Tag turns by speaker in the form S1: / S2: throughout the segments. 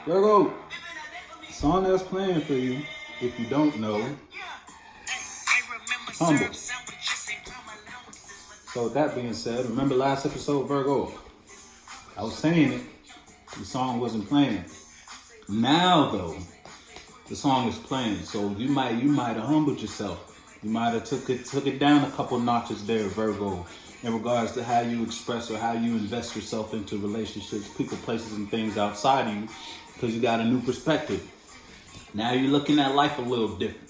S1: Virgo, the song that's playing for you, if you don't know, Humble. So with that being said, remember last episode, Virgo, I was saying it, the song wasn't playing. Now though, the song is playing, so you might have humbled yourself. You might have took it down a couple notches there, Virgo, in regards to how you express or how you invest yourself into relationships, people, places, and things outside of you, because you got a new perspective. Now you're looking at life a little different.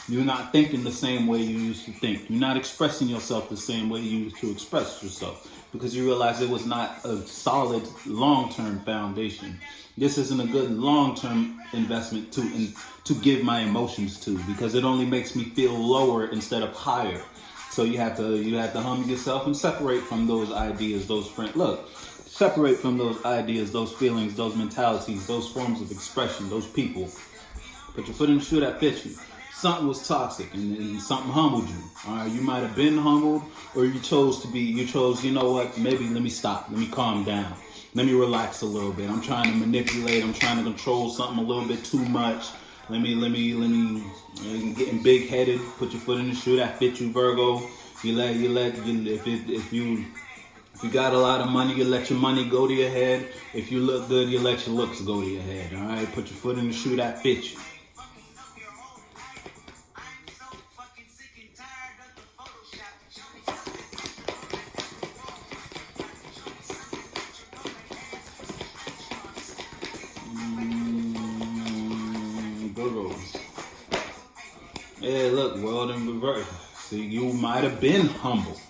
S1: You're not thinking the same way you used to think. You're not expressing yourself the same way you used to express yourself, because you realize it was not a solid long-term foundation. This isn't a good long-term investment to give my emotions to, because it only makes me feel lower instead of higher. So you have to humble yourself and separate from those ideas, those friends. Look, separate from those ideas, those feelings, those mentalities, those forms of expression, those people. Put your foot in the shoe that fits you. Something was toxic and something humbled you. All right, you might have been humbled, or you chose, you know what, maybe let me stop, let me calm down. Let me relax a little bit. I'm trying to manipulate, I'm trying to control something a little bit too much. Let me getting big headed. Put your foot in the shoe that fits you, Virgo. If you got a lot of money, you let your money go to your head. If you look good, you let your looks go to your head. All right, put your foot in the shoe that fits you. Yeah, look, world in reverse. See, you might have been humbled.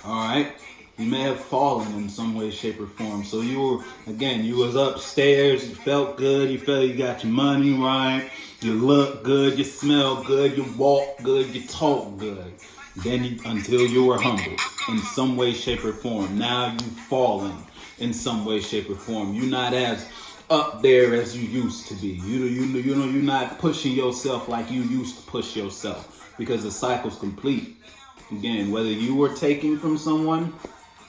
S1: Alright? You may have fallen in some way, shape, or form. So you was upstairs, you felt good, you felt you got your money right, you look good, you smell good, you walk good, you talk good. Until you were humbled in some way, shape, or form. Now you've fallen in some way, shape, or form. You're not as up there as you used to be. You're not pushing yourself like you used to push yourself, because the cycle's complete. Again, whether you were taking from someone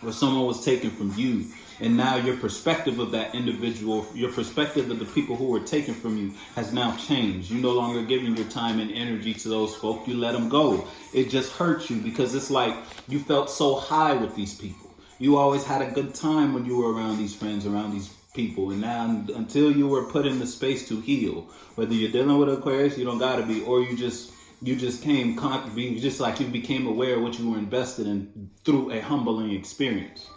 S1: or someone was taking from you, and now your perspective of that individual, your perspective of the people who were taken from you has now changed. You're no longer giving your time and energy to those folk. You let them go. It just hurts you, because it's like you felt so high with these people. You always had a good time when you were around these friends, around these people, and now until you were put in the space to heal, whether you're dealing with Aquarius, you don't gotta be, or you just like you became aware of what you were invested in through a humbling experience.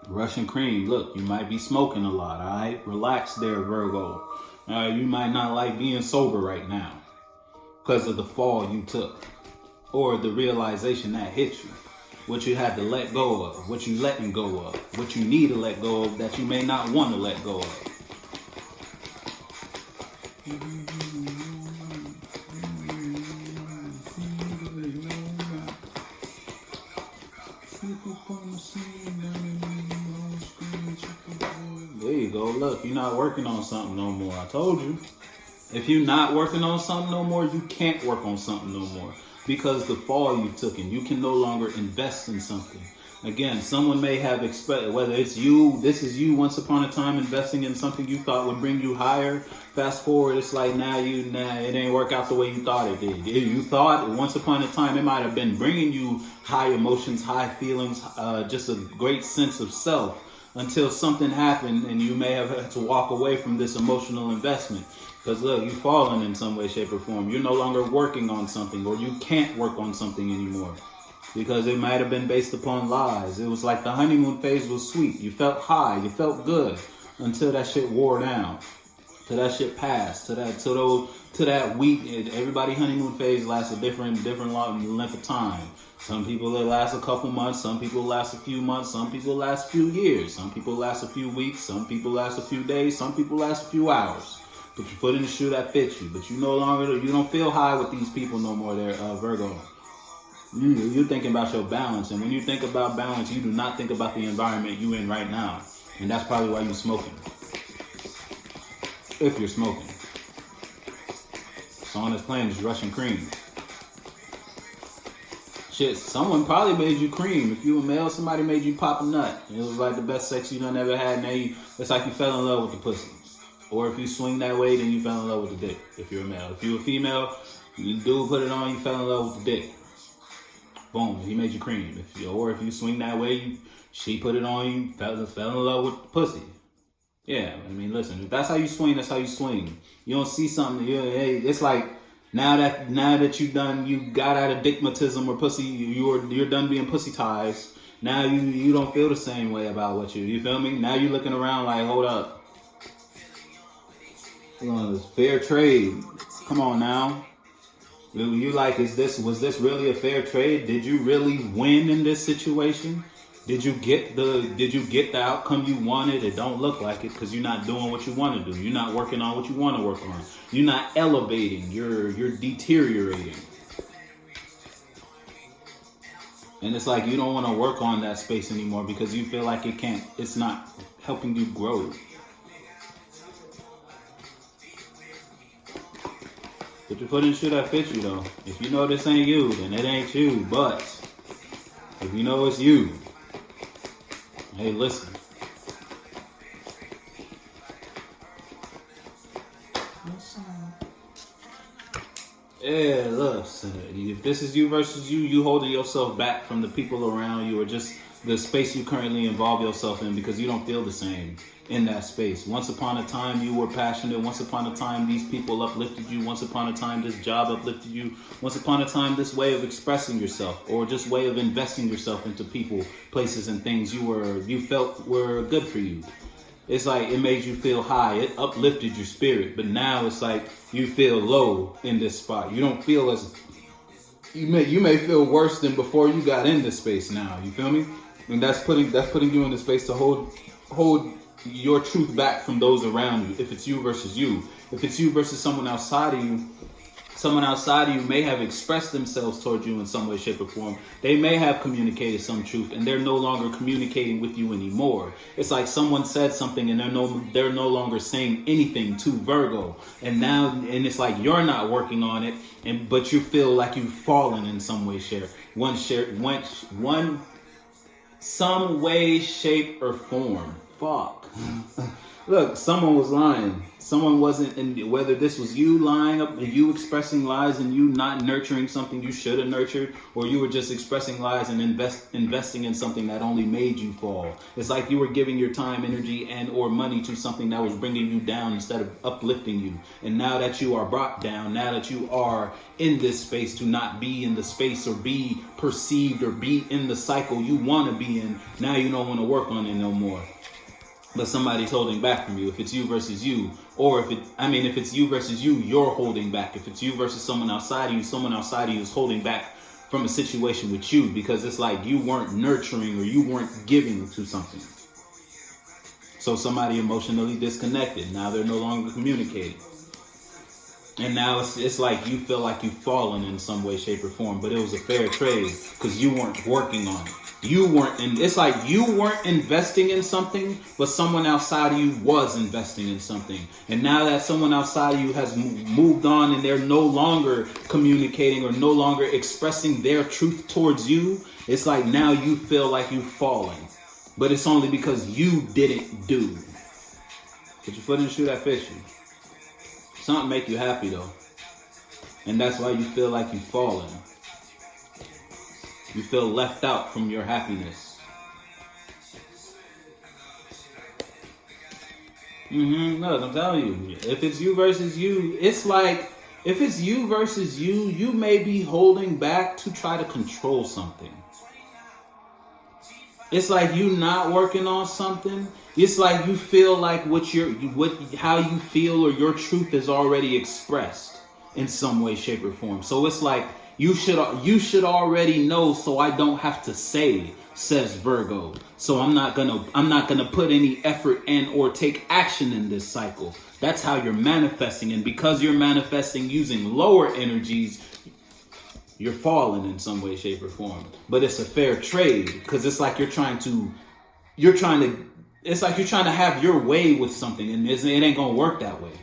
S1: Russian cream, look, you might be smoking a lot, all right? Relax there, Virgo. You might not like being sober right now because of the fall you took, or the realization that hit you. What you had to let go of, what you letting go of, what you need to let go of that you may not want to let go of. There you go. Look, you're not working on something no more. I told you. If you're not working on something no more, you can't work on something no more. Because the fall you took, and you can no longer invest in something. Again, someone may have expected, whether it's you, this is you once upon a time investing in something you thought would bring you higher. Fast forward, it's like now it ain't work out the way you thought it did. You thought once upon a time it might have been bringing you high emotions, high feelings, just a great sense of self, until something happened and you may have had to walk away from this emotional investment. Because look, you've fallen in some way, shape, or form. You're no longer working on something, or you can't work on something anymore. Because it might have been based upon lies. It was like the honeymoon phase was sweet. You felt high, you felt good, until that shit wore down. Till that shit passed. To that week. Everybody honeymoon phase lasts a different length of time. Some people it lasts a couple months, some people last a few months, some people last a few years, some people last a few weeks, some people last a few days, some people last a few hours. Put your foot in the shoe that fits you. But you don't feel high with these people no more there, Virgo. You're thinking about your balance. And when you think about balance, you do not think about the environment you're in right now. And that's probably why you're smoking. If you're smoking. The song that's playing is Russian Cream. Shit, someone probably made you cream. If you a male, somebody made you pop a nut. It was like the best sex you done ever had. Now it's like you fell in love with the pussy. Or if you swing that way, then you fell in love with the dick. If you're a male. If you're a female, you dude put it on, you fell in love with the dick. Boom, he made you cream. Or if you swing that way, she put it on, you fell in love with the pussy. Yeah, I mean, listen, if that's how you swing, that's how you swing. You don't see something, hey, it's like, now that you got out of dickmatism or pussy, you're done being pussy-tized. Now you don't feel the same way about what you feel me? Now you're looking around like, hold up. This fair trade. Come on now. You like, was this really a fair trade? Did you really win in this situation? Did you get the outcome you wanted? It don't look like it because you're not doing what you want to do. You're not working on what you want to work on. You're not elevating. You're deteriorating. And it's like you don't want to work on that space anymore because you feel like it's not helping you grow. Put your foot in shit that fits you though. If you know this ain't you, then it ain't you. But if you know it's you, hey, listen. Yeah, listen. If this is you versus you, you holding yourself back from the people around you or just the space you currently involve yourself in because you don't feel the same in that space. Once upon a time, you were passionate. Once upon a time, these people uplifted you. Once upon a time, this job uplifted you. Once upon a time, this way of expressing yourself or just way of investing yourself into people, places, and things you felt were good for you. It's like it made you feel high. It uplifted your spirit. But now it's like you feel low in this spot. You don't feel as you may feel worse than before you got in this space now. You feel me? And that's putting you in the space to hold your truth back from those around you. If it's you versus you. If it's you versus someone outside of you may have expressed themselves towards you in some way, shape, or form. They may have communicated some truth and they're no longer communicating with you anymore. It's like someone said something and they're no longer saying anything to Virgo. And it's like you're not working on it, but you feel like you've fallen in some way, some way, shape, or form. Fuck. Look, someone was lying. Someone wasn't, whether this was you lying up, you expressing lies and you not nurturing something you should have nurtured, or you were just expressing lies and investing in something that only made you fall. It's like you were giving your time, energy, and or money to something that was bringing you down instead of uplifting you. And now that you are brought down, now that you are in this space to not be in the space or be perceived or be in the cycle you want to be in, now you don't want to work on it no more. But somebody's holding back from you. If it's you versus you, or if it's you versus you, you're holding back. If it's you versus someone outside of you is holding back from a situation with you because it's like you weren't nurturing or you weren't giving to something. So somebody emotionally disconnected. Now they're no longer communicating. And now it's like you feel like you've fallen in some way, shape, or form. But it was a fair trade because you weren't working on it. It's like you weren't investing in something, but someone outside of you was investing in something. And now that someone outside of you has moved on and they're no longer communicating or no longer expressing their truth towards you, it's like now you feel like you've fallen. But it's only because you didn't do. Put your foot in the shoe that fits you. Something make you happy though. And that's why you feel like you've fallen. You feel left out from your happiness. Look, I'm telling you, if it's you versus you, it's like, if it's you versus you, you may be holding back to try to control something. It's like you not working on something. It's like you feel like how you feel or your truth is already expressed in some way, shape, or form. So it's like you should already know, so I don't have to say, says Virgo. So I'm not gonna put any effort and or take action in this cycle. That's how you're manifesting, and because you're manifesting using lower energies, you're falling in some way, shape, or form. But it's a fair trade because it's like you're trying to have your way with something, and it ain't gonna work that way.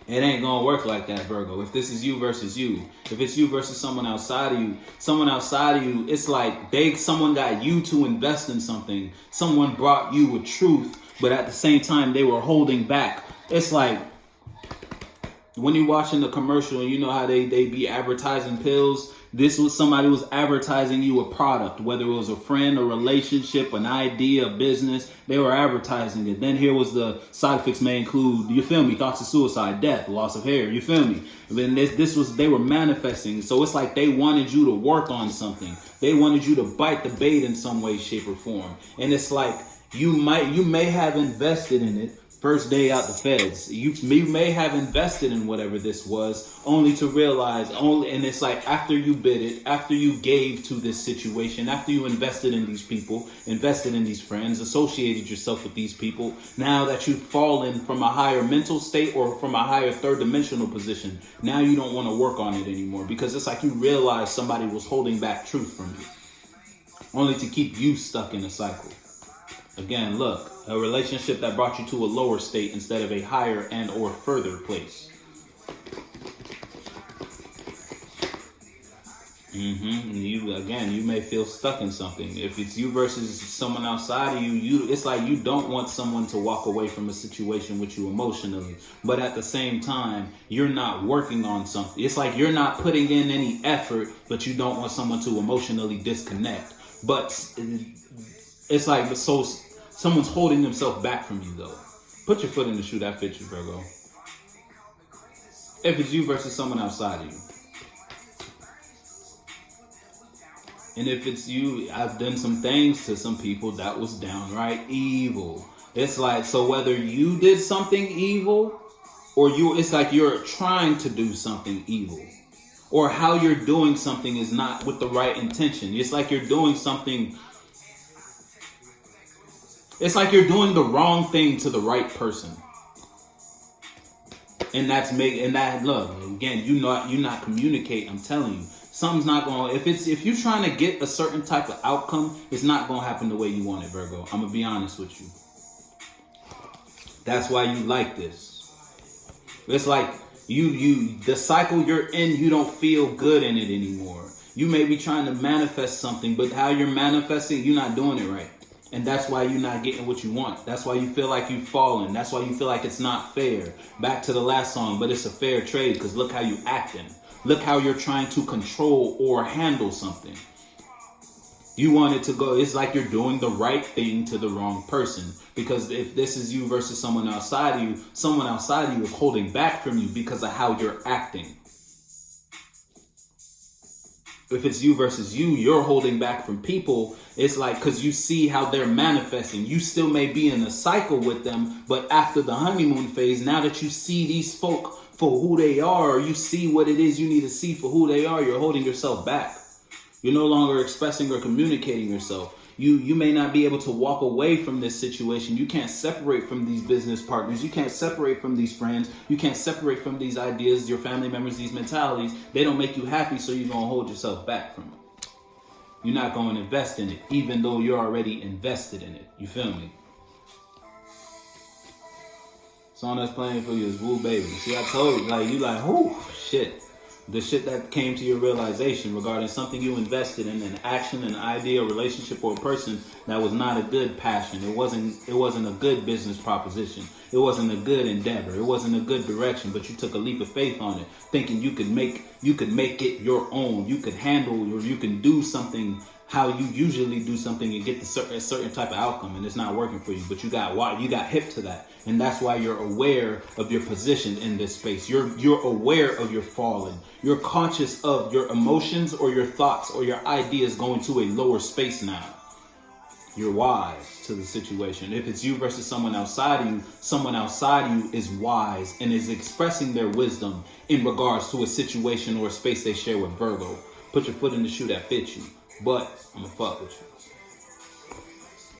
S1: It ain't gonna work like that, Virgo. If this is you versus you, if it's you versus someone outside of you, it's like someone got you to invest in something. Someone brought you a truth, but at the same time they were holding back. It's like when you're watching the commercial and you know how they be advertising pills. This was somebody who was advertising you a product, whether it was a friend, a relationship, an idea, a business. They were advertising it. Then here was the side effects may include, you feel me, thoughts of suicide, death, loss of hair, you feel me? And then they were manifesting. So it's like they wanted you to work on something. They wanted you to bite the bait in some way, shape, or form. And it's like you may have invested in it. First day out the feds, you may have invested in whatever this was, only to realize and it's like after you bid it, after you gave to this situation, after you invested in these people, invested in these friends, associated yourself with these people, now that you've fallen from a higher mental state or from a higher third dimensional position, now you don't want to work on it anymore because it's like you realize somebody was holding back truth from you, only to keep you stuck in a cycle. Again, look, a relationship that brought you to a lower state instead of a higher and or further place. You may feel stuck in something. If it's you versus someone outside of you, it's like you don't want someone to walk away from a situation with you emotionally. But at the same time, you're not working on something. It's like you're not putting in any effort, but you don't want someone to emotionally disconnect. But it's like, so someone's holding themselves back from you, though. Put your foot in the shoe that fits you, Virgo. If it's you versus someone outside of you. And if it's you, I've done some things to some people that was downright evil. It's like, so whether you did something evil or it's like you're trying to do something evil. Or how you're doing something is not with the right intention. It's like you're doing something. It's like you're doing the wrong thing to the right person. And look, again, you're not communicating. I'm telling you, something's not going. If you're trying to get a certain type of outcome, it's not going to happen the way you want it, Virgo. I'm gonna be honest with you. That's why you like this. It's like the cycle you're in, you don't feel good in it anymore. You may be trying to manifest something, but how you're manifesting, you're not doing it right. And that's why you're not getting what you want. That's why you feel like you've fallen. That's why you feel like it's not fair. Back to the last song, but it's a fair trade because look how you acting. Look how you're trying to control or handle something. You want it to go. It's like you're doing the right thing to the wrong person. Because if this is you versus someone outside of you is holding back from you because of how you're acting. If it's you versus you, you're holding back from people. It's like because you see how they're manifesting. You still may be in a cycle with them, but after the honeymoon phase, now that you see these folk for who they are, or you see what it is you need to see for who they are, you're holding yourself back. You're no longer expressing or communicating yourself. You may not be able to walk away from this situation. You can't separate from these business partners. You can't separate from these friends. You can't separate from these ideas, your family members, these mentalities. They don't make you happy, so you're going to hold yourself back from it. You're not going to invest in it, even though you're already invested in it. You feel me? Song that's playing for you is Woo Baby. See, I told you, like, you like, whoo, shit. The shit that came to your realization regarding something you invested in, an action, an idea, a relationship, or a person that was not a good passion. It wasn't a good business proposition. It wasn't a good endeavor. It wasn't a good direction, but you took a leap of faith on it, thinking you could make it your own. You could handle, or you can do something how you usually do something and get a certain type of outcome, and it's not working for you. But you got hip to that, and that's why you're aware of your position in this space. You're aware of your falling. You're conscious of your emotions or your thoughts or your ideas going to a lower space now. You're wise to the situation. If it's you versus someone outside of you is wise and is expressing their wisdom in regards to a situation or a space they share with Virgo. Put your foot in the shoe that fits you. But I'm gonna fuck with you.